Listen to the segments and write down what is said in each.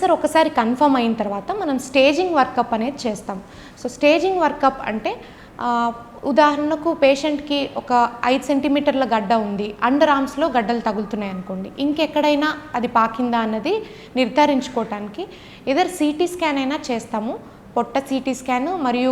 Cancer ఒకసారి confirm అయిన తర్వాత మనం స్టేజింగ్ వర్కప్ అనేది చేస్తాం. సో స్టేజింగ్ వర్కప్ అంటే ఉదాహరణకు పేషెంట్కి ఒక 5 సెంటీమీటర్ల గడ్డ ఉంది, అండర్ ఆర్మ్స్లో గడ్డలు తగులుతున్నాయి అనుకోండి, ఇంకెక్కడైనా అది పాకిందా అన్నది నిర్ధారించుకోవటానికి ఎదర్ సిటీ స్కాన్ అయినా చేస్తాము. పొట్ట సిటీ స్కాను మరియు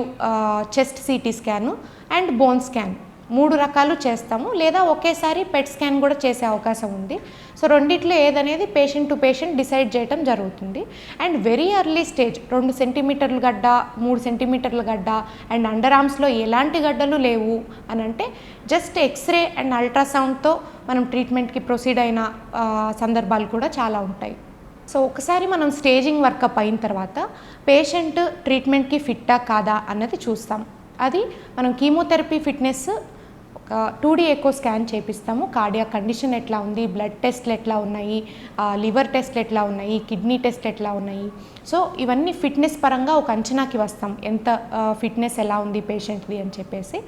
chest CT scan and bone scan 3 రకాలు చేస్తాము. లేదా ఒకేసారి పెట్ స్కాన్ కూడా చేసే అవకాశం ఉంది. సో రెండిట్లో ఏదనేది పేషెంట్ టు పేషెంట్ డిసైడ్ చేయడం జరుగుతుంది. అండ్ వెరీ ఎర్లీ స్టేజ్ 2 సెంటీమీటర్ల గడ్డ, 3 సెంటీమీటర్ల గడ్డ అండ్ అండర్ ఆర్మ్స్లో ఎలాంటి గడ్డలు లేవు అని అంటే జస్ట్ ఎక్స్రే అండ్ అల్ట్రాసౌండ్తో మనం ట్రీట్మెంట్కి ప్రొసీడ్ అయిన సందర్భాలు కూడా చాలా ఉంటాయి. సో ఒకసారి మనం స్టేజింగ్ వర్కప్ అయిన తర్వాత పేషెంట్ ట్రీట్మెంట్కి ఫిట్టా కాదా అన్నది చూస్తాం. అది మనం chemotherapy fitness 2D echo scan చేపిస్తాము. కార్డియాక్ కండిషన్ ఎట్లా ఉంది, బ్లడ్ టెస్ట్లు ఎట్లా ఉన్నాయి, లివర్ టెస్ట్లు ఎట్లా ఉన్నాయి, కిడ్నీ టెస్ట్ ఎట్లా ఉన్నాయి. సో ఇవన్నీ ఫిట్నెస్ పరంగా ఒక అంచనాకి వస్తాం, ఎంత ఫిట్నెస్ ఎలా ఉంది పేషెంట్ది అని చెప్పేసి.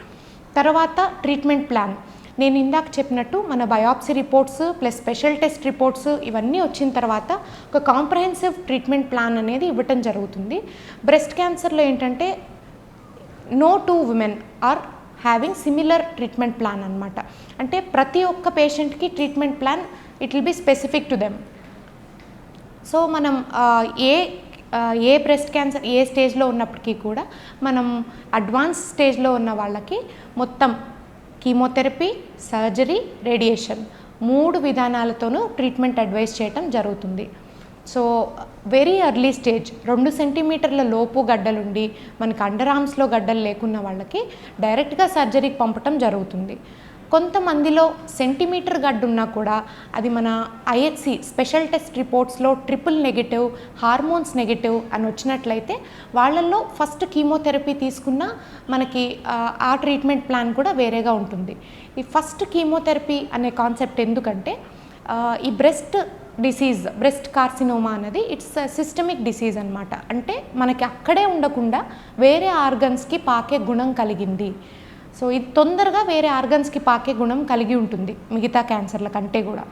తర్వాత ట్రీట్మెంట్ ప్లాన్ నేను ఇందాక చెప్పినట్టు మన biopsy reports plus special test reports ఇవన్నీ వచ్చిన తర్వాత ఒక కాంప్రహెన్సివ్ ట్రీట్మెంట్ ప్లాన్ అనేది ఇవ్వటం జరుగుతుంది. బ్రెస్ట్ క్యాన్సర్లో ఏంటంటే no 2 women are having similar treatment plan అనమాట. అంటే ప్రతి ఒక్క పేషెంట్కి treatment plan it will be specific to them. So మనం ఏ బ్రెస్ట్ క్యాన్సర్ ఏ స్టేజ్లో ఉన్నప్పటికీ కూడా మనం అడ్వాన్స్ స్టేజ్లో ఉన్న వాళ్ళకి మొత్తం కీమోథెరపీ, సర్జరీ, రేడియేషన్ 3 విధానాలతోనూ ట్రీట్మెంట్ అడ్వైస్ చేయటం జరుగుతుంది. సో వెరీ ఎర్లీ స్టేజ్ 2 సెంటీమీటర్ల లోపు గడ్డలుండి మనకి అండర్ ఆర్మ్స్లో గడ్డలు లేకున్న వాళ్ళకి డైరెక్ట్గా సర్జరీకి పంపటం జరుగుతుంది. కొంతమందిలో సెంటీమీటర్ గడ్డ ఉన్నా కూడా అది మన ఐహెచ్సి స్పెషల్ టెస్ట్ రిపోర్ట్స్లో ట్రిపుల్ నెగటివ్, హార్మోన్స్ నెగటివ్ అని వచ్చినట్లయితే వాళ్ళల్లో ఫస్ట్ కీమోథెరపీ తీసుకున్న మనకి ఆ ట్రీట్మెంట్ ప్లాన్ కూడా వేరేగా ఉంటుంది. ఈ ఫస్ట్ కీమోథెరపీ అనే కాన్సెప్ట్ ఎందుకంటే ఈ బ్రెస్ట్ కార్సినోమా అనేది ఇట్స్ సిస్టమిక్ డిసీజ్ అనమాట. అంటే మనకి అక్కడే ఉండకుండా వేరే ఆర్గన్స్కి పాకే గుణం కలిగింది. సో ఇది తొందరగా వేరే ఆర్గన్స్కి పాకే గుణం కలిగి ఉంటుంది మిగతా క్యాన్సర్ల కంటే కూడా.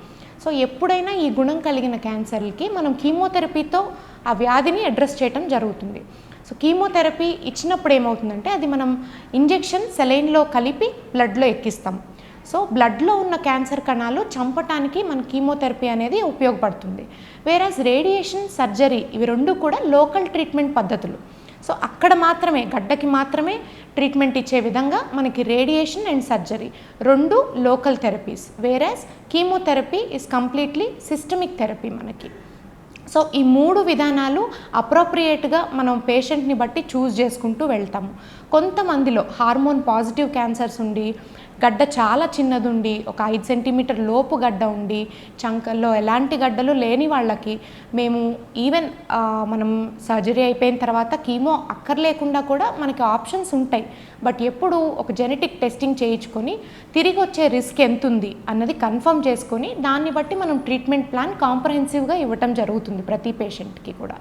సో ఎప్పుడైనా ఈ గుణం కలిగిన క్యాన్సర్లకి మనం కీమోథెరపీతో ఆ వ్యాధిని అడ్రస్ చేయడం జరుగుతుంది. సో కీమోథెరపీ ఇచ్చినప్పుడు ఏమవుతుందంటే అది మనం ఇంజెక్షన్ సెలైన్లో కలిపి బ్లడ్లో ఎక్కిస్తాం. సో బ్లడ్లో ఉన్న క్యాన్సర్ కణాలు చంపటానికి మన కీమోథెరపీ అనేది ఉపయోగపడుతుంది. వేరాజ్ రేడియేషన్, సర్జరీ ఇవి 2 కూడా లోకల్ ట్రీట్మెంట్ పద్ధతులు. సో అక్కడ మాత్రమే గడ్డకి మాత్రమే ట్రీట్మెంట్ ఇచ్చే విధంగా మనకి radiation and surgery 2 local therapies. Whereas chemotherapy is completely systemic therapy మనకి. సో ఈ 3 విధానాలు అప్రోప్రియేట్గా మనం పేషెంట్ని బట్టి చూస్ చేసుకుంటూ వెళ్తాము. కొంతమందిలో హార్మోన్ పాజిటివ్ క్యాన్సర్స్ ఉండి గడ్డ చాలా చిన్నది ఉండి ఒక 5 సెంటీమీటర్ లోపు గడ్డ ఉండి చంకల్లో ఎలాంటి గడ్డలు లేని వాళ్ళకి మేము ఈవెన్ మనం సర్జరీ అయిపోయిన తర్వాత కీమో అక్కర్లేకుండా కూడా మనకి ఆప్షన్స్ ఉంటాయి. బట్ ఎప్పుడు ఒక జెనెటిక్ టెస్టింగ్ చేయించుకొని తిరిగి వచ్చే రిస్క్ ఎంత ఉంది అన్నది కన్ఫర్మ్ చేసుకొని దాన్ని బట్టి మనం ట్రీట్మెంట్ ప్లాన్ కాంప్రహెన్సివ్గా ఇవ్వటం జరుగుతుంది ప్రతి పేషెంట్కి కూడా.